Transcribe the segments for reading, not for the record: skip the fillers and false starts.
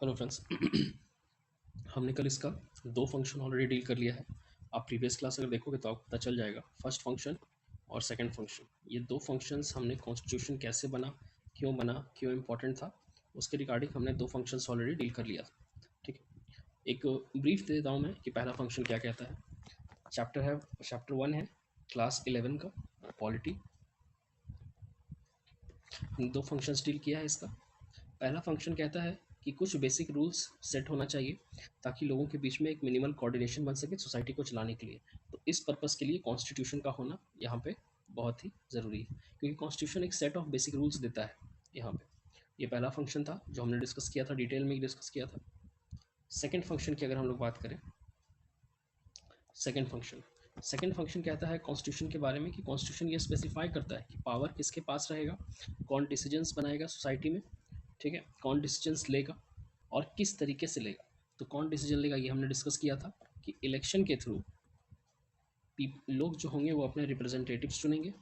Hello friends. हमने कल इसका दो फंक्शन ऑलरेडी डील कर लिया है। आप प्रीवियस क्लास अगर देखोगे तो आपको पता चल जाएगा, फर्स्ट फंक्शन और सेकंड फंक्शन। ये दो फंक्शंस हमने कॉन्स्टिट्यूशन कैसे बना, क्यों इम्पोर्टेंट था, उसके रिगार्डिंग हमने दो फंक्शंस ऑलरेडी डील कर लिया था। ठीक है, एक ब्रीफ दे देता हूँ मैं कि पहला फंक्शन क्या कहता है। चैप्टर 1 है क्लास 11 का पॉलिटी। हमने दो फंक्शंस डील किया है इसका। पहला फंक्शन कहता है कि कुछ बेसिक रूल्स सेट होना चाहिए ताकि लोगों के बीच में एक मिनिमल कोऑर्डिनेशन बन सके सोसाइटी को चलाने के लिए। तो इस पर्पस के लिए कॉन्स्टिट्यूशन का होना यहाँ पे बहुत ही ज़रूरी है, क्योंकि कॉन्स्टिट्यूशन एक सेट ऑफ बेसिक रूल्स देता है यहाँ पे। ये पहला फंक्शन था जो हमने डिस्कस किया था, डिटेल में डिस्कस किया था। सेकेंड फंक्शन की अगर हम लोग बात करें, सेकेंड फंक्शन कहता है कॉन्स्टिट्यूशन के बारे में कि कॉन्स्टिट्यूशन ये स्पेसिफाई करता है कि पावर किसके पास रहेगा, कौन डिसीजंस बनाएगा सोसाइटी में, ठीक है, कौन डिसीजंस लेगा और किस तरीके से लेगा। तो कौन डिसीजन लेगा ये हमने डिस्कस किया था कि इलेक्शन के थ्रू लोग जो होंगे वो अपने रिप्रेजेंटेटिव्स चुनेंगे,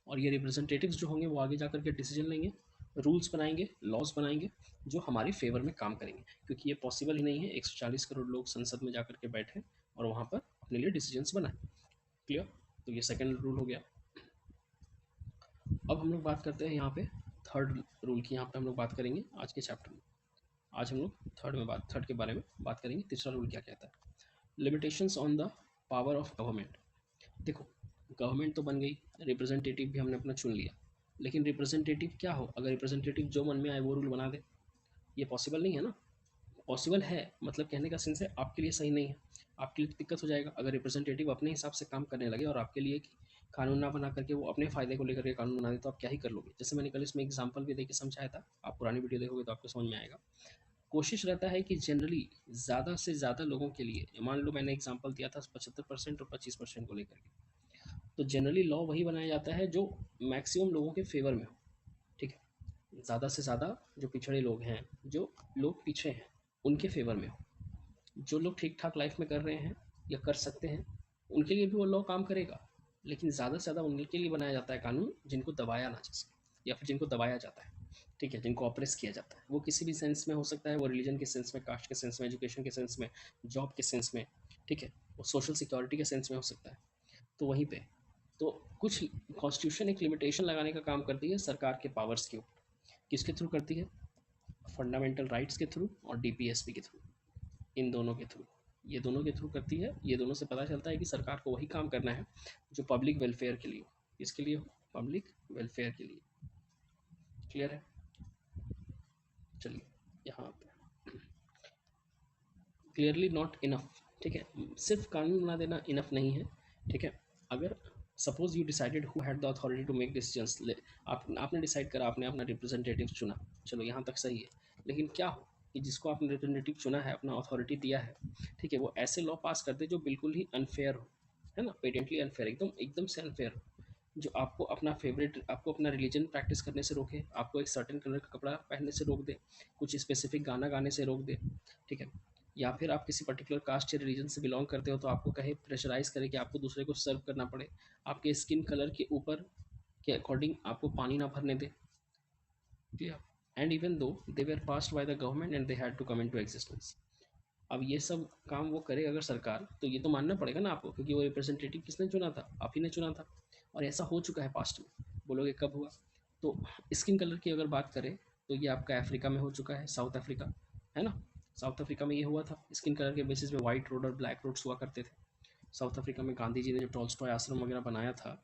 और ये रिप्रेजेंटेटिव्स जो होंगे वो आगे जाकर के डिसीजन लेंगे, रूल्स बनाएंगे, लॉज बनाएंगे जो हमारे फेवर में काम करेंगे, क्योंकि ये पॉसिबल ही नहीं है 140 करोड़ लोग संसद में जाकर के बैठे और वहाँ पर अपने लिए डिसीजंस बनाए। क्लियर? तो ये सेकंड रूल हो गया। अब हम लोग बात करते हैं यहाँ पे थर्ड रूल की। यहाँ पे हम लोग बात करेंगे आज के चैप्टर में। आज हम लोग थर्ड के बारे में बात करेंगे। तीसरा रूल क्या कहता है, limitations on the power of government. देखो, गवर्नमेंट तो बन गई, रिप्रेजेंटेटिव भी हमने अपना चुन लिया, लेकिन रिप्रेजेंटेटिव क्या हो, अगर रिप्रेजेंटेटिव जो मन में आए वो रूल बना दे, ये पॉसिबल नहीं है ना। पॉसिबल है मतलब कहने का सेंस है आपके लिए सही नहीं है, आपके लिए दिक्कत हो जाएगा अगर रिप्रेजेंटेटिव अपने हिसाब से काम करने लगे और आपके लिए कानून ना बना करके वो अपने फायदे को लेकर के कानून बना दे, तो आप क्या ही कर लोगे। जैसे मैंने कल इसमें एग्जांपल भी देके समझाया था, आप पुरानी वीडियो देखोगे तो आपको समझ में आएगा। कोशिश रहता है कि जनरली ज़्यादा से ज़्यादा लोगों के लिए, मान लो मैंने एग्जांपल दिया था 75% और 25% को लेकर के, तो जनरली लॉ वही बनाया जाता है जो मैक्सिमम लोगों के फेवर में हो। ठीक है, ज़्यादा से ज़्यादा जो पिछड़े लोग हैं, जो लोग पीछे हैं, उनके फेवर में हो। जो लोग ठीक ठाक लाइफ में कर रहे हैं या कर सकते हैं उनके लिए भी वो लॉ काम करेगा, लेकिन ज़्यादा से ज़्यादा उनके लिए बनाया जाता है कानून जिनको दबाया ना जा सके या फिर जिनको दबाया जाता है। ठीक है, जिनको ऑप्रेस किया जाता है, वो किसी भी सेंस में हो सकता है, वो रिलीजन के सेंस में, कास्ट के सेंस में, एजुकेशन के सेंस में, जॉब के सेंस में, ठीक है, वो सोशल सिक्योरिटी के सेंस में हो सकता है। तो वहीं पे तो कुछ कॉन्स्टिट्यूशन एक लिमिटेशन लगाने का काम करती है सरकार के पावर्स के ऊपर। किसके थ्रू करती है? फंडामेंटल राइट्स के थ्रू और डीपीएसपी के थ्रू, इन दोनों के थ्रू। ये दोनों के थ्रू करती है। ये दोनों से पता चलता है कि सरकार को वही काम करना है जो पब्लिक वेलफेयर के लिए हो। किसके लिए हो? पब्लिक वेलफेयर के लिए। क्लियर है? चलिए, यहाँ पे क्लियरली नॉट इनफ। ठीक है, सिर्फ कानून बना देना इनफ नहीं है। ठीक है, अगर suppose you decided who had the authority to make decisions, आपने डिसाइड करा, आपने अपना रिप्रेजेंटेटिव चुना, चलो यहाँ तक सही है। लेकिन क्या हो कि जिसको आपने रिप्रेजेंटेटिव चुना है, अपना अथॉरिटी दिया है, ठीक है, वो ऐसे लॉ पास कर दे जो बिल्कुल ही अनफेयर हो, है ना, पेटेंटली अनफेयर, एकदम एकदम से अनफेयर हो, जो आपको अपना फेवरेट, आपको अपना रिलीजन प्रैक्टिस करने से रोके, आपको एक सर्टेन कलर का कपड़ा पहनने से रोक दे, कुछ स्पेसिफिक गाना गाने से रोक दे, ठीक है, या फिर आप किसी पर्टिकुलर कास्ट या रिलीजन से बिलोंग करते हो तो आपको कहे, प्रेशराइज करे कि आपको दूसरे को सर्व करना पड़े, आपके स्किन कलर के ऊपर के अकॉर्डिंग आपको पानी ना भरने दे। Clear? And even though they were passed by the government and they had to come into existence. अब ये सब काम वो करे अगर सरकार, तो ये तो मानना पड़ेगा ना आपको, क्योंकि वो रिप्रेजेंटेटिव किसने चुना था? आप ही ने चुना था। और ऐसा हो चुका है पास्ट में। बोलोगे कब हुआ? तो स्किन कलर की अगर बात करें तो ये आपका अफ्रीका में हो चुका है, साउथ अफ्रीका, है ना। साउथ अफ्रीका में ये हुआ था, स्किन कलर के बेसिस पे वाइट रोड और ब्लैक रोड्स हुआ करते थे। साउथ अफ्रीका में गांधी जी ने जो टॉल्स्टॉय आश्रम वगैरह बनाया था,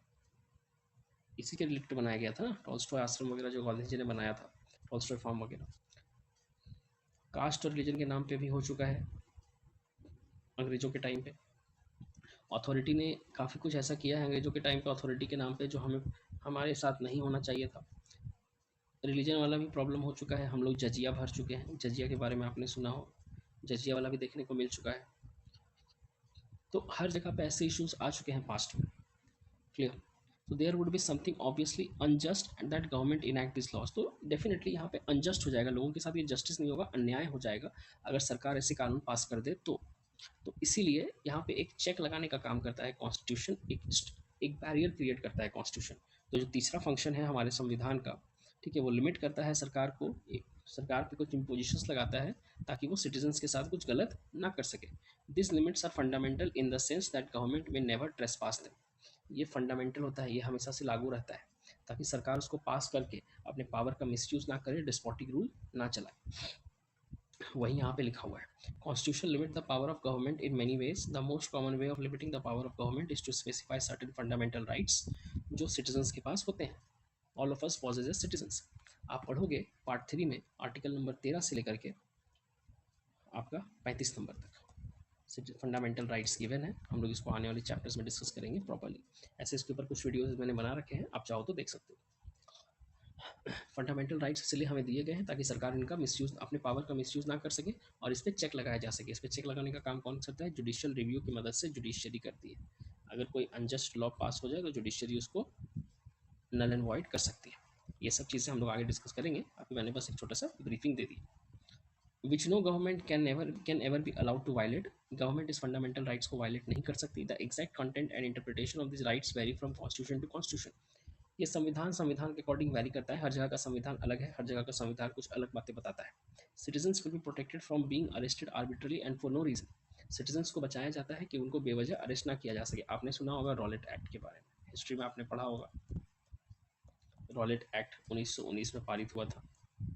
इसी के रिलेटेड बनाया गया था ना, टॉल्स्टॉय आश्रम वगैरह जो गांधी जी ने बनाया था, टॉल्स्टॉय फार्म वगैरह। कास्ट और रिलीजन के नाम पे भी हो चुका है अंग्रेजों के टाइम पे। अथॉरिटी ने काफ़ी कुछ ऐसा किया है अंग्रेजों के टाइम पे अथॉरिटी के नाम पे जो हमें, हमारे साथ नहीं होना चाहिए था। रिलीजन वाला भी प्रॉब्लम हो चुका है, हम लोग जजिया भर चुके हैं, जजिया के बारे में आपने सुना हो, जजिया वाला भी देखने को मिल चुका है। तो हर जगह पे ऐसे इश्यूज आ चुके हैं पास्ट में। क्लियर? तो there would be something obviously unjust that government enact this laws. तो डेफिनेटली यहाँ पे अनजस्ट हो जाएगा, लोगों के साथ ये जस्टिस नहीं होगा, अन्याय हो जाएगा अगर सरकार ऐसे कानून पास कर दे तो इसीलिए यहाँ पे एक चेक लगाने का काम करता है कॉन्स्टिट्यूशन, एक बैरियर क्रिएट करता है कॉन्स्टिट्यूशन। तो जो तीसरा फंक्शन है हमारे संविधान का, ठीक है, वो लिमिट करता है सरकार को, एक सरकार पे कुछ इम्पोजिशंस लगाता है ताकि वो सिटीजन्स के साथ कुछ गलत ना कर सके। This limits are fundamental in the sense that government may never trespass them. ये फंडामेंटल होता है, ये हमेशा से लागू रहता है, ताकि सरकार उसको पास करके अपने पावर का मिसयूज ना करे, डिस्पोटिक रूल ना चलाए। वही यहाँ पे लिखा हुआ है, constitution limit the power of government in many ways. The most common way of limiting the power of government is to specify certain fundamental rights जो सिटीजन्स के पास होते हैं। All of us possess as citizens. आप पढ़ोगे part 3 में article number 13 से लेकर के आपका 35 नंबर तक फंडामेंटल राइट्स गिवन है। हम लोग इसको आने वाले चैप्टर्स में डिस्कस करेंगे प्रॉपर्ली। ऐसे इसके ऊपर कुछ वीडियोस मैंने बना रखे हैं, आप चाहो तो देख सकते हो। फंडामेंटल राइट्स इसलिए हमें दिए गए हैं ताकि सरकार इनका मिसयूज, अपने पावर का मिसयूज ना कर सके और इस पर चेक लगाया जा सके। इस पर चेक लगाने का काम कौन करता है? जुडिशियल रिव्यू की मदद से जुडिशियरी करती है। अगर कोई अनजस्ट लॉ पास हो जाए तो जुडिशियरी उसको नल एंड वॉइड कर सकती है। ये सब चीज़ें हम लोग आगे डिस्कस करेंगे, अभी मैंने बस एक छोटा सा ब्रीफिंग दे दी। Which no government can ever be allowed to violate. Government इस फंडामेंटल राइट्स को वायलेट नहीं कर सकती। The exact content and interpretation of this rights vary from constitution to constitution. ये संविधान के अकॉर्डिंग वैरी करता है, हर जगह का संविधान अलग है, हर जगह का संविधान कुछ अलग बातें बताता है। Citizens will be protected from being arrested arbitrarily and for no reason. Citizens को बचाया जाता है कि उनको बेवजह अरेस्ट ना किया जा सके। आपने सुना होगा रॉलेट एक्ट के बारे में, हिस्ट्री में आपने पढ़ा होगा। रॉलेट एक्ट 1919 में पारित हुआ था।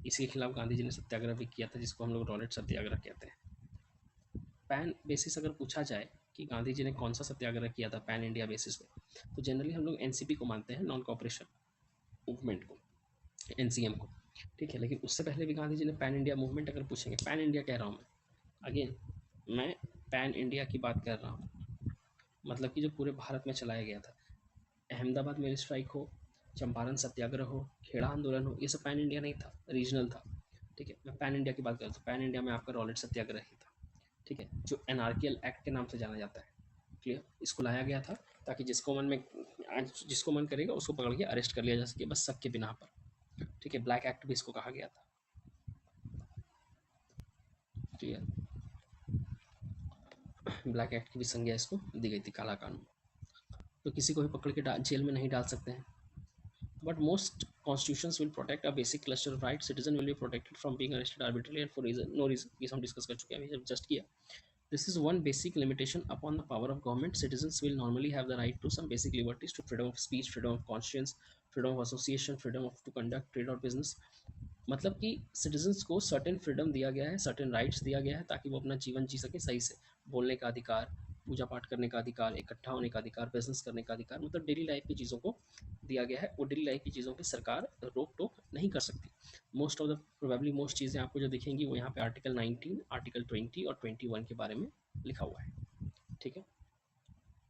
इसके खिलाफ गांधी जी ने सत्याग्रह भी किया था, जिसको हम लोग रॉलेट सत्याग्रह कहते हैं। पैन बेसिस अगर पूछा जाए कि गांधी जी ने कौन सा सत्याग्रह किया था पैन इंडिया बेसिस पे, तो जनरली हम लोग एनसीपी को मानते हैं, नॉन कॉपरेशन मूवमेंट को, एनसीएम को। ठीक है, लेकिन उससे पहले भी गांधी जी ने पैन इंडिया मूवमेंट अगर पूछेंगे, पैन इंडिया कह रहा हूँ मैं, अगेन मैं पैन इंडिया की बात कर रहा हूँ, मतलब कि जो पूरे भारत में चलाया गया था। अहमदाबाद में स्ट्राइक हो, चंपारण सत्याग्रह हो, खेड़ा आंदोलन हो, ये सब पैन इंडिया नहीं था, रीजनल था। ठीक है, मैं पैन इंडिया की बात कर रहा हूँ। पैन इंडिया में आपका रॉलेट सत्याग्रह ही था। ठीक है, जो एनार्कियल एक्ट के नाम से जाना जाता है। क्लियर, इसको लाया गया था ताकि जिसको मन करेगा उसको पकड़ के अरेस्ट कर लिया जा सके, बस शक के बिना पर। ठीक है, ब्लैक एक्ट भी इसको कहा गया था। क्लियर, ब्लैक एक्ट की भी संज्ञा इसको दी गई थी, काला कानून। तो किसी को भी पकड़ के जेल में नहीं डाल सकते हैं। But most constitutions will protect a basic cluster of rights. Citizen will be protected from being arrested arbitrarily and for no reason. ये हम डिस्कस कर चुके हैं, अभी जस्ट किया। This is one basic limitation upon the power of government. Citizens will normally have the right to some basic liberties, to freedom of speech, freedom of conscience, freedom of association, freedom of to conduct trade or business. मतलब कि citizens को certain freedom दिया गया है, certain rights दिया गया है, ताकि वो अपना जीवन जी सके सही से। बोलने का अधिकार, पूजा पाठ करने का अधिकार, इकट्ठा होने का अधिकार, बिजनेस करने का अधिकार, मतलब डेली लाइफ की चीज़ों को दिया गया है। वो डेली लाइफ की चीज़ों की सरकार रोक टोक नहीं कर सकती। Most of the probably most चीज़ें आपको जो दिखेंगी वो यहाँ पे आर्टिकल 19, आर्टिकल 20 और 21 के बारे में लिखा हुआ है। ठीक है,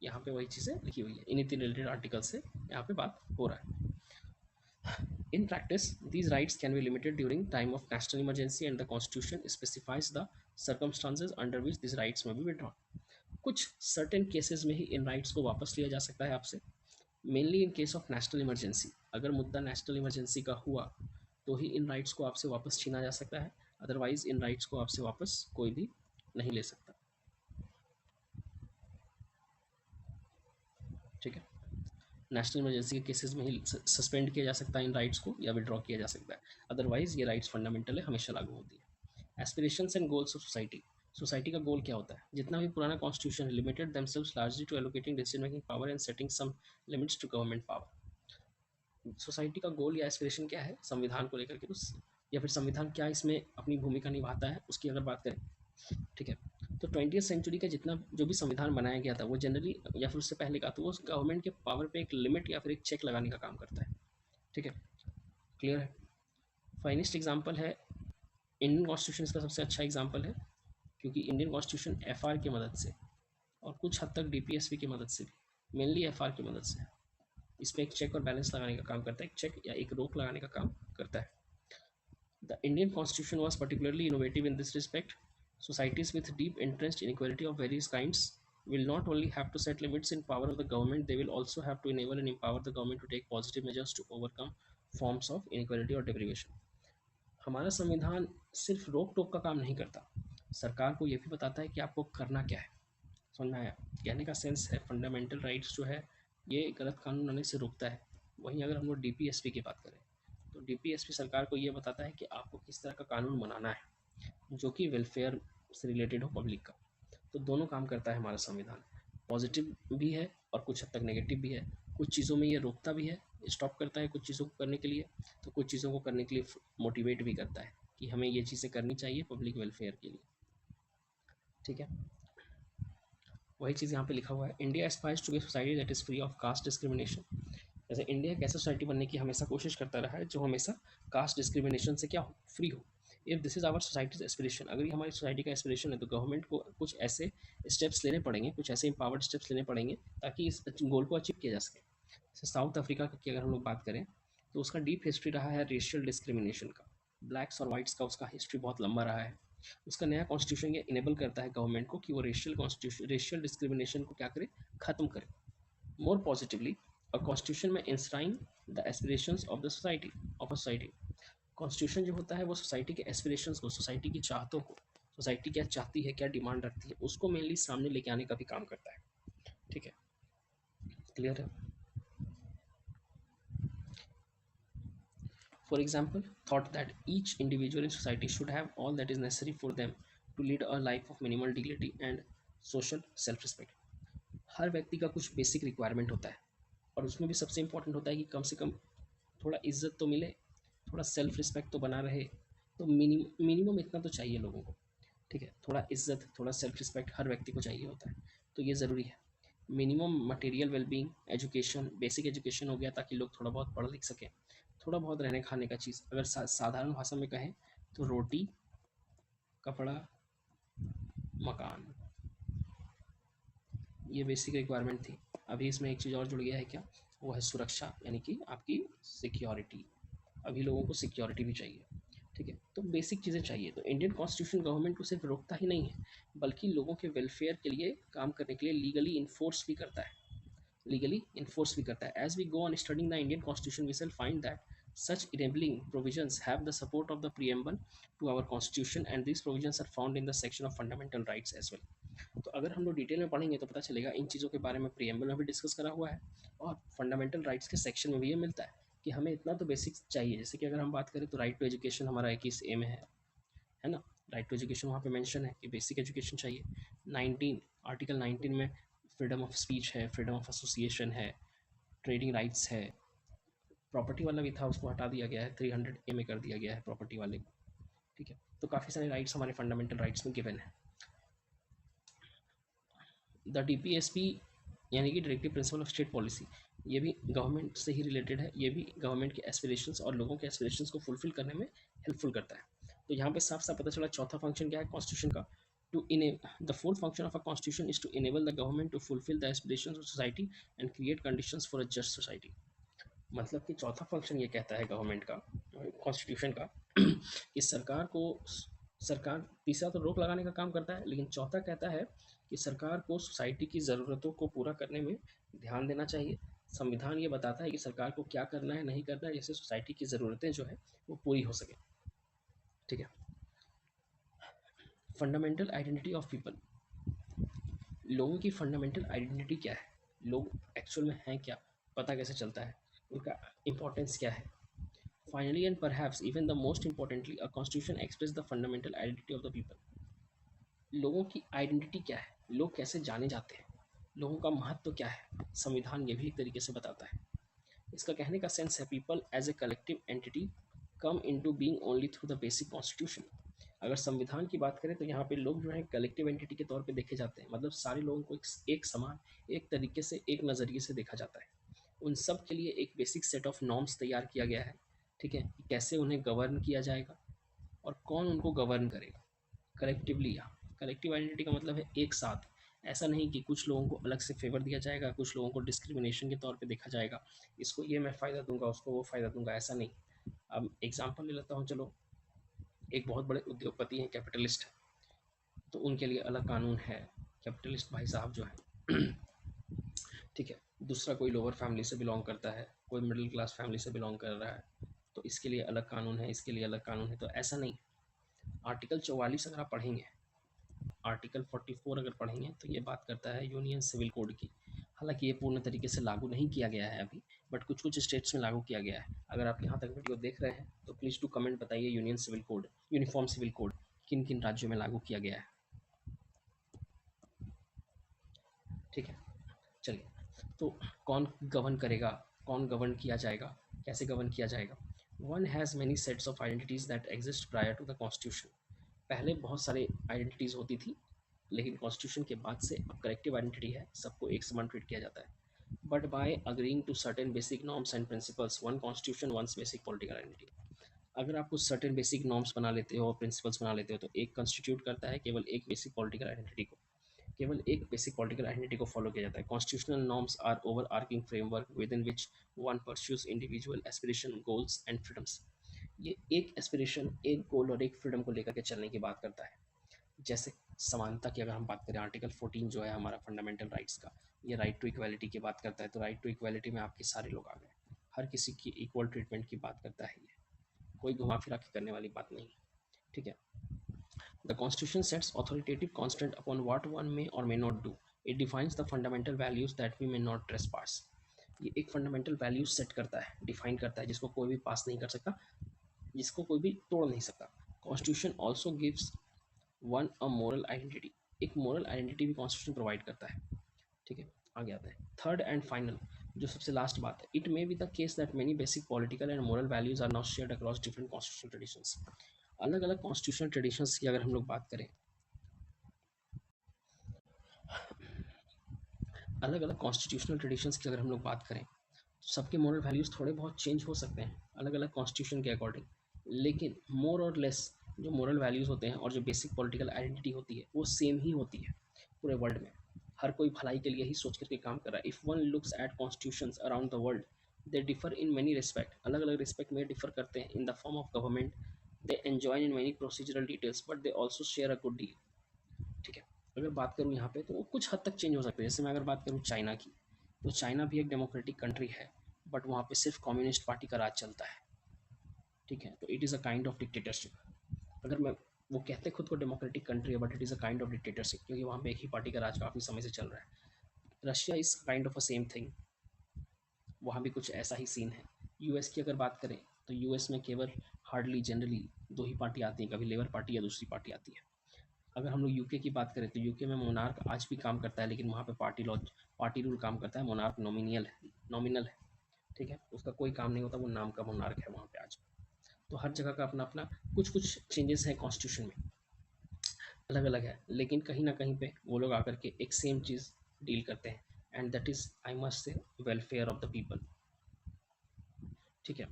यहाँ पे वही चीज़ें लिखी हुई है, इन्हीं तीन रिलेटेड आर्टिकल से यहाँ पे बात हो रहा है। In practice, these rights can be limited during time of national emergency and the constitution specifies the circumstances under which these rights may be withdrawn. कुछ सर्टेन केसेस में ही इन राइट्स को वापस लिया जा सकता है आपसे, mainly in case of national emergency. अगर मुद्दा नेशनल इमरजेंसी का हुआ तो ही इन राइट्स को आपसे वापस छीना जा सकता है, अदरवाइज इन राइट्स को आपसे वापस कोई भी नहीं ले सकता। ठीक है, नेशनल इमरजेंसी के केसेस में ही सस्पेंड किया जा सकता है इन राइट्स को, या विड्रॉ किया जा सकता है, अदरवाइज ये राइट्स फंडामेंटल है, हमेशा लागू होती है। Aspirations and goals of society. Society का गोल क्या होता है? जितना भी पुराना constitution limited themselves largely to allocating decision making power and setting some limits to government power. Society का गोल या एस्पिरेशन क्या है संविधान को लेकर के, उस या फिर संविधान क्या इसमें अपनी भूमिका निभाता है, उसकी अगर बात करें। ठीक है, तो 20वीं सेंचुरी का जितना जो भी संविधान बनाया गया था वो जनरली, या फिर उससे पहले का, तो वो गवर्नमेंट के पावर पे एक लिमिट या फिर एक चेक लगाने का काम करता है। ठीक है, क्लियर है। फाइनेस्ट एग्जांपल है इंडियन कॉन्स्टिट्यूशन, इसका सबसे अच्छा एग्जांपल है, क्योंकि इंडियन कॉन्स्टिट्यूशन एफआर की मदद से और कुछ हद तक डीपीएसपी की मदद से भी, मेनली एफआर की मदद से, इसमें एक चेक और बैलेंस लगाने का काम करता है, एक चेक या एक रोक लगाने का काम करता है। The Indian constitution was particularly innovative in this respect. Societies with deep entrenched inequality of various kinds will not only have to set limits in power of the government, they will also have to enable and empower the government to take positive measures to overcome forms of inequality or deprivation. हमारा संविधान सिर्फ रोक टोक का काम नहीं करता, सरकार को ये भी बताता है कि आपको करना क्या है। समझ में आया? कहने का सेंस है फंडामेंटल राइट्स जो है ये गलत कानून आने से रोकता है। वहीं अगर हम लोग डीपीएसपी की बात करें तो डीपीएसपी सरकार को ये बताता है कि आपको किस तरह का कानून बनाना है। जो कि वेलफेयर से रिलेटेड हो पब्लिक का। तो दोनों काम करता है हमारा संविधान, पॉजिटिव भी है और कुछ हद तक नेगेटिव भी है। कुछ चीज़ों में ये रोकता भी है, स्टॉप करता है कुछ चीज़ों को करने के लिए, तो कुछ चीज़ों को करने के लिए मोटिवेट भी करता है कि हमें ये चीज़ें करनी चाहिए पब्लिक वेलफेयर के लिए। ठीक है, वही चीज़ यहाँ पे लिखा हुआ है, India aspires to be society that is free of caste discrimination. जैसे इंडिया एक ऐसा सोसाइटी बनने की हमेशा कोशिश करता रहा है जो हमेशा कास्ट डिस्क्रिमिनेशन से क्या हो, फ्री हो। If this is our society's aspiration, अगर ये हमारी सोसाइटी का एस्पिरेशन है तो गवर्नमेंट को कुछ ऐसे स्टेप्स लेने पड़ेंगे, कुछ ऐसे इंपावर्ड स्टेप्स लेने पड़ेंगे ताकि इस गोल को अचीव किया जा सके। जैसे साउथ अफ्रीका की अगर हम लोग बात करें तो उसका डीप हिस्ट्री रहा है रेशियल डिस्क्रिमिनेशन का, ब्लैक्स और वाइट्स का उसका हिस्ट्री बहुत लंबा रहा है। उसका नया कॉन्स्टिट्यूशन ये इनेबल करता है गवर्नमेंट को कि वो रेशियल डिस्क्रिमिनेशन को क्या करे, खत्म करे। मोर पॉजिटिवली, अ कॉन्स्टिट्यूशन में इंश्राइन the aspirations of the society of a society. Constitution जो होता है वो सोसाइटी के एस्पिरेशंस को, सोसाइटी की चाहतों को, सोसाइटी क्या चाहती है, क्या डिमांड रखती है, उसको मेनली सामने लेके आने का भी काम करता है। ठीक है, क्लियर है। For example, thought that each individual in society should have all that is necessary for them to lead a life of minimal dignity and social self-respect. हर व्यक्ति का कुछ बेसिक रिक्वायरमेंट होता है और उसमें भी सबसे इम्पोर्टेंट होता है कि कम से कम थोड़ा इज्जत तो मिले, थोड़ा सेल्फ रिस्पेक्ट तो बना रहे। तो मिनिमम इतना तो चाहिए लोगों को। ठीक है, थोड़ा इज्जत, थोड़ा सेल्फ रिस्पेक्ट हर व्यक्ति को चाहिए होता है, तो ये ज़रूरी है। Minimum material wellbeing, education, basic education हो गया ताकि लोग थोड़ा बहुत पढ़ लिख सकें। थोड़ा बहुत रहने खाने का चीज़, अगर साधारण भाषा में कहें तो रोटी, कपड़ा, मकान, ये बेसिक रिक्वायरमेंट थी। अभी इसमें एक चीज़ और जुड़ गया है क्या, वो है सुरक्षा, यानी कि आपकी सिक्योरिटी। अभी लोगों को सिक्योरिटी भी चाहिए। ठीक है, तो बेसिक चीज़ें चाहिए। तो इंडियन कॉन्स्टिट्यूशन गवर्नमेंट को सिर्फ रोकता ही नहीं है बल्कि लोगों के वेलफेयर के लिए काम करने के लिए लीगली इन्फोर्स भी करता है, legally enforce भी करता है। As we go on studying the Indian Constitution, we shall find that such enabling provisions have the support of the preamble to our Constitution, and these provisions are found in the section of fundamental rights as well. तो अगर हम लोग detail में पढ़ेंगे तो पता चलेगा इन चीज़ों के बारे में प्रियम्बल में भी डिस्कस करा हुआ है और फंडामेंटल राइट्स के सेक्शन में भी ये मिलता है कि हमें इतना तो बेसिक्स चाहिए। जैसे कि अगर हम बात करें तो राइट टू एजुकेशन हमारा 21A में है ना। राइट टू एजुकेशन वहाँ पे मेंशन है कि बेसिक एजुकेशन चाहिए। 19 आर्टिकल 19 में फ्रीडम ऑफ स्पीच है, फ्रीडम ऑफ एसोसिएशन है, ट्रेडिंग राइट्स है। प्रॉपर्टी वाला भी था, उसको हटा दिया गया है, 300A में कर दिया गया है प्रॉपर्टी वाले को। ठीक है, तो काफ़ी सारे राइट्स हमारे फंडामेंटल राइट्स में गिवन है। द DPSP यानी कि directive principle of state policy, ये भी गवर्नमेंट से ही रिलेटेड है। ये भी गवर्नमेंट के एस्पिरेशंस और लोगों के एस्पिरेशंस को फुलफिल करने में हेल्पफुल करता है। तो यहाँ पे साफ साफ पता चला चौथा फंक्शन क्या है कॉन्स्टिट्यूशन का, to in the fourth function of a constitution is to enable the government to fulfil the aspirations of society and create conditions for a just society. मतलब कि चौथा फंक्शन ये कहता है गवर्नमेंट का, कॉन्स्टिट्यूशन का कि सरकार को, सरकार तीसरा तो रोक लगाने का काम करता है, लेकिन चौथा कहता है कि सरकार को सोसाइटी की ज़रूरतों को पूरा करने में ध्यान देना चाहिए। संविधान ये बताता है कि सरकार को क्या करना है, नहीं करना है, जैसे सोसाइटी की ज़रूरतें जो है वो पूरी हो सके। ठीक है, फंडामेंटल आइडेंटिटी ऑफ पीपल, लोगों की फंडामेंटल आइडेंटिटी क्या है, लोग एक्चुअल में हैं क्या, पता कैसे चलता है, उनका इम्पोर्टेंस क्या है। Finally, and perhaps even the most importantly, a constitution expresses the fundamental identity of the people. लोगों की आइडेंटिटी क्या है, लोग कैसे जाने जाते हैं, लोगों का महत्व क्या है, संविधान ये भी एक तरीके से बताता है। इसका कहने का सेंस है people as a collective entity come into being only through the basic constitution. अगर संविधान की बात करें तो यहाँ पे लोग जो है कलेक्टिव एंटिटी के तौर पे देखे जाते हैं, मतलब सारे लोगों को एक समान, एक तरीके से, एक नज़रिए से देखा जाता है। उन सब के लिए एक बेसिक सेट ऑफ नॉर्म्स तैयार किया गया है। ठीक है, कि कैसे उन्हें गवर्न किया जाएगा और कौन उनको गवर्न करेगा कलेक्टिवली। यहाँ कलेक्टिव आइडेंटिटी का मतलब है एक साथ, ऐसा नहीं कि कुछ लोगों को अलग से फेवर दिया जाएगा, कुछ लोगों को डिस्क्रिमिनेशन के तौर पे देखा जाएगा, इसको ये मैं फ़ायदा दूंगा, उसको वो फ़ायदा दूंगा, ऐसा नहीं। अब एग्जांपल ले लेता हूँ, चलो एक बहुत बड़े उद्योगपति हैं, कैपिटलिस्ट हैं, तो उनके लिए अलग कानून है, कैपिटलिस्ट भाई साहब जो हैं। ठीक है, दूसरा कोई लोअर फैमिली से बिलोंग करता है, कोई मिडिल क्लास फैमिली से बिलोंग कर रहा है, तो इसके लिए अलग कानून है, इसके लिए अलग कानून है, तो ऐसा नहीं। आर्टिकल 44 अगर आप पढ़ेंगे, आर्टिकल 44 अगर पढ़ेंगे तो ये बात करता है यूनियन सिविल कोड की। हालांकि ये पूर्ण तरीके से लागू नहीं किया गया है अभी, बट कुछ कुछ स्टेट्स में लागू किया गया है। अगर आप यहाँ तक वीडियो देख रहे हैं तो प्लीज़ टू कमेंट बताइए union civil code, uniform civil code किन किन राज्यों में लागू किया गया है। ठीक है, चलिए, तो कौन गवर्न करेगा, कौन गवर्न किया जाएगा, कैसे गवर्न किया जाएगा। One has many sets of identities that exist prior to the constitution. पहले बहुत सारे आइडेंटिटीज होती थी, लेकिन कॉन्स्टिट्यूशन के बाद से अब कलेक्टिव आइडेंटिटी है, सबको एक समान ट्रीट किया जाता है। But by agreeing to certain basic norms and principles one constitution one's basic political identity. अगर आप कुछ सर्टेन बेसिक नॉर्म्स बना लेते हो और प्रिंसिपल्स बना लेते हो तो एक कंस्टिट्यूट करता है केवल एक बेसिक पॉलिटिकल आइडेंटिटी को, केवल एक बेसिक पॉलिटिकल आइडेंटिटी को फॉलो किया जाता है। Constitutional norms are overarching framework within which one pursues individual aspiration goals and freedoms. ये एक एस्पिरेशन, एक गोल और एक फ्रीडम को लेकर के चलने की बात करता है। जैसे समानता की अगर हम बात करें, आर्टिकल 14 जो है हमारा फंडामेंटल राइट्स का, ये राइट टू इक्वालिटी की बात करता है। तो राइट टू इक्वालिटी में आपके सारे लोग आ गए, हर किसी की इक्वल ट्रीटमेंट की बात करता है ये, कोई घुमा फिरा के करने वाली बात नहीं। ठीक है, the constitution sets authoritative constant upon what one may और may not do. It defines the fundamental values that we may not trespass. ये एक फंडामेंटल वैल्यूज सेट करता है, डिफाइन करता है, जिसको कोई भी पास नहीं कर सकता, जिसको कोई भी तोड़ नहीं सकता। Constitution also gives one a moral identity. एक मोरल आइडेंटिटी भी कॉन्स्टिट्यूशन प्रोवाइड करता है। ठीक है, आगे आते हैं थर्ड एंड फाइनल, जो सबसे लास्ट बात है। It may be the case that many basic political and moral values are not shared across different constitutional traditions. अलग अलग कॉन्स्टिट्यूशनल ट्रेडिशंस की अगर हम लोग बात करें, अलग अलग कॉन्स्टिट्यूशनल ट्रेडिशंस की अगर हम लोग बात करें, तो सबके मोरल वैल्यूज़ थोड़े बहुत चेंज हो सकते हैं अलग अलग कॉन्स्टिट्यूशन के अकॉर्डिंग, लेकिन मोर और लेस जो मोरल वैल्यूज़ होते हैं और जो बेसिक पॉलिटिकल आइडेंटिटी होती है वो सेम ही होती है पूरे वर्ल्ड में। हर कोई भलाई के लिए ही सोच करके काम कर रहा है। If one looks at constitutions around the world, they differ in many respect, अलग अलग रिस्पेक्ट में डिफर करते हैं। In the form of government they enjoy in many procedural details but they also share a good deal. ठीक है, अगर बात करूँ यहाँ पे तो वो कुछ हद तक चेंज हो सकते हैं। जैसे मैं अगर बात करूँ चाइना की, तो चाइना भी एक डेमोक्रेटिक कंट्री है, बट वहाँ पे सिर्फ कम्युनिस्ट पार्टी का राज चलता है। ठीक है, तो it is a kind of dictatorship. अगर मैं, वो कहते खुद को डेमोक्रेटिक कंट्री है but it is a kind of dictatorship, क्योंकि वहाँ पे एक ही पार्टी का राज काफ़ी समय से चल रहा है। Russia is kind of a same thing, वहाँ भी कुछ ऐसा ही सीन है। यूएस की अगर बात करें तो यूएस में केवल हार्डली जनरली दो ही पार्टी आती हैं, कभी लेबर पार्टी या दूसरी पार्टी आती है। अगर हम लोग यूके की बात करें तो यूके में मोनार्क आज भी काम करता है, लेकिन वहाँ पे पार्टी रूल काम करता है। मोनार्क नॉमिनल है। ठीक है, उसका कोई काम नहीं होता, वो नाम का मोनार्क है वहाँ पे आज। तो हर जगह का अपना अपना कुछ कुछ चेंजेस हैं कॉन्स्टिट्यूशन में, अलग अलग है, लेकिन कहीं ना कहीं पे वो लोग आकर के एक सेम चीज़ डील करते हैं, and that is I must say welfare of the people. ठीक है,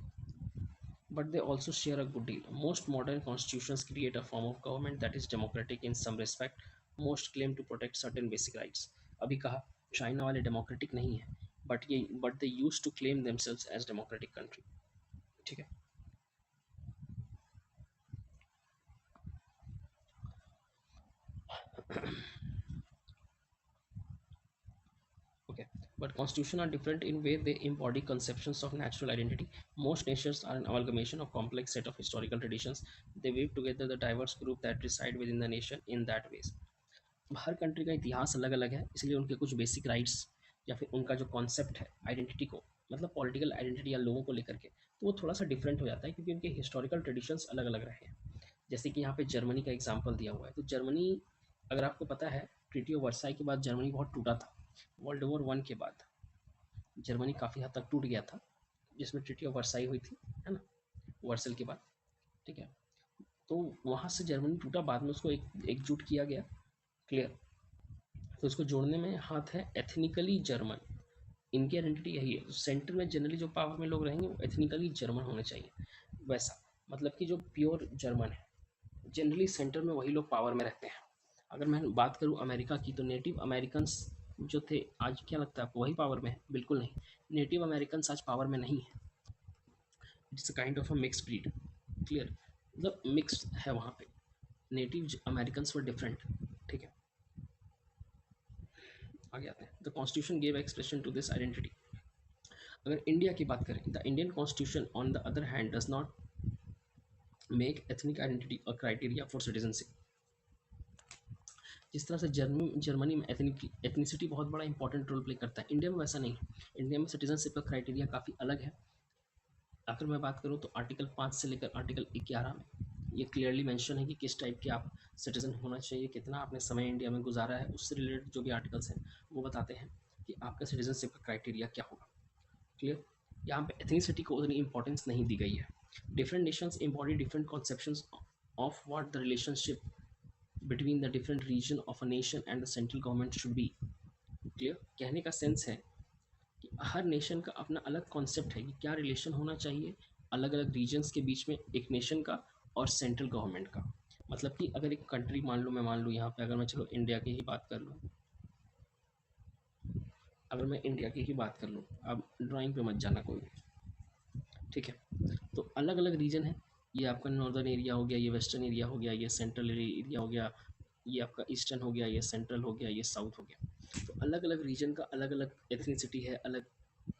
but they also share a good deal. Most modern constitutions create a form of government that is democratic in some respect. Most claim to protect certain basic rights. अभी कहा China वाले democratic नहीं है, but they use to claim themselves as democratic country. ठीक है, okay, but constitution are different in way they embody conceptions of natural identity. Most nations are an amalgamation of complex set of historical traditions. They weave together the diverse group that reside within the nation in that ways. Her country का इतिहास अलग अलग है, इसलिए उनके कुछ basic rights या फिर उनका जो कॉन्सेप्ट है आइडेंटिटी को, मतलब पॉलिटिकल आइडेंटिटी या लोगों को लेकर के, तो वो थोड़ा सा डिफरेंट हो जाता है क्योंकि उनके हिस्टोरिकल ट्रेडिशंस अलग अलग रहे हैं। जैसे कि यहाँ पे जर्मनी का एग्जाम्पल दिया हुआ है, तो जर्मनी, अगर आपको पता है, ट्रीटी ऑफ वर्साई के बाद जर्मनी बहुत टूटा था। वर्ल्ड वॉर 1 के बाद जर्मनी काफ़ी हद तक टूट गया था, जिसमें ट्रीटी ऑफ वर्साई हुई थी, है ना, वर्सल के बाद। ठीक है, तो वहाँ से जर्मनी टूटा, बाद में उसको एकजुट किया गया। क्लियर, तो इसको जोड़ने में हाथ है एथनिकली जर्मन। इनकी आइडेंटिटी यही है, सेंटर में जनरली जो पावर में लोग रहेंगे वो एथनिकली जर्मन होने चाहिए। वैसा मतलब कि जो प्योर जर्मन है, जनरली सेंटर में वही लोग पावर में रहते हैं। अगर मैं बात करूँ अमेरिका की, तो नेटिव अमेरिकन्स जो थे, आज क्या लगता है आपको वही पावर में है? बिल्कुल नहीं, नेटिव अमेरिकन्स आज पावर में नहीं है। It's a kind of a mix breed. Clear, मतलब मिक्स है वहाँ पे, नेटिव अमेरिकन्स वर डिफरेंट। ठीक है, आगे आते हैं। The constitution gave expression to this identity. अगर इंडिया की बात करें, the Indian constitution on the other hand does not make ethnic identity a criteria for citizenship. जिस तरह से जर्मनी में एथनिसिटी बहुत बड़ा इंपॉर्टेंट रोल प्ले करता है, इंडिया में वैसा नहीं। इंडिया में सिटीजनशिप का क्राइटेरिया काफ़ी अलग है। अगर मैं बात करूँ तो आर्टिकल 5 से लेकर आर्टिकल 11 में ये क्लियरली मेंशन है कि किस टाइप के आप सिटीजन होना चाहिए, कितना आपने समय इंडिया में गुजारा है, उससे रिलेटेड जो भी आर्टिकल्स हैं वो बताते हैं कि आपका सिटीजनशिप का क्राइटेरिया क्या होगा। क्लियर। यहाँ पे एथनिसिटी को उतनी इंपॉर्टेंस नहीं दी गई है। Different Nations embody different conceptions of what the relationship between the different region of a nation and the central government should be। Clear. कहने का सेंस है कि हर नेशन का अपना अलग कॉन्सेप्ट है कि क्या रिलेशन होना चाहिए अलग अलग रीजन्स के बीच में, एक नेशन का और सेंट्रल गवर्नमेंट का। मतलब कि अगर एक कंट्री मान लो, मैं मान लूँ यहाँ पे, अगर मैं चलो इंडिया की ही बात कर लूँ, अगर मैं इंडिया की ही बात कर लूँ, अब ड्राइंग पे मत जाना कोई भी, ठीक है। तो अलग अलग रीजन है, ये आपका नॉर्दर्न एरिया हो गया, ये वेस्टर्न एरिया हो गया, ये सेंट्रल एरिया हो गया, ये आपका ईस्टर्न हो गया, ये सेंट्रल हो गया, ये साउथ हो गया। तो अलग अलग रीजन का अलग अलग एथनिसिटी है, अलग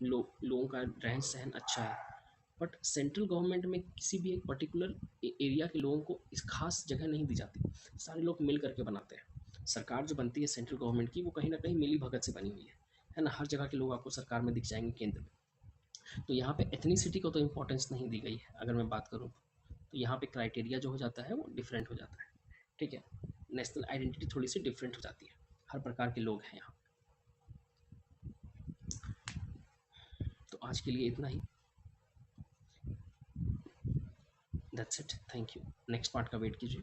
लोगों का रहन सहन अच्छा है। बट सेंट्रल गवर्नमेंट में किसी भी एक पर्टिकुलर एरिया के लोगों को इस खास जगह नहीं दी जाती, सारे लोग मिल करके बनाते हैं। सरकार जो बनती है सेंट्रल गवर्नमेंट की, वो कहीं ना कहीं मिली भगत से बनी हुई है ना। हर जगह के लोग आपको सरकार में दिख जाएंगे, केंद्र में। तो यहाँ पे एथनिसिटी को तो इम्पोर्टेंस नहीं दी गई है अगर मैं बात करूँ तो यहाँ पे क्राइटेरिया जो हो जाता है वो डिफरेंट हो जाता है, ठीक है। नेशनल आइडेंटिटी थोड़ी सी डिफरेंट हो जाती है, हर प्रकार के लोग हैं यहाँ। तो आज के लिए इतना ही। That's it, thank you. Next part का वेट कीजिए।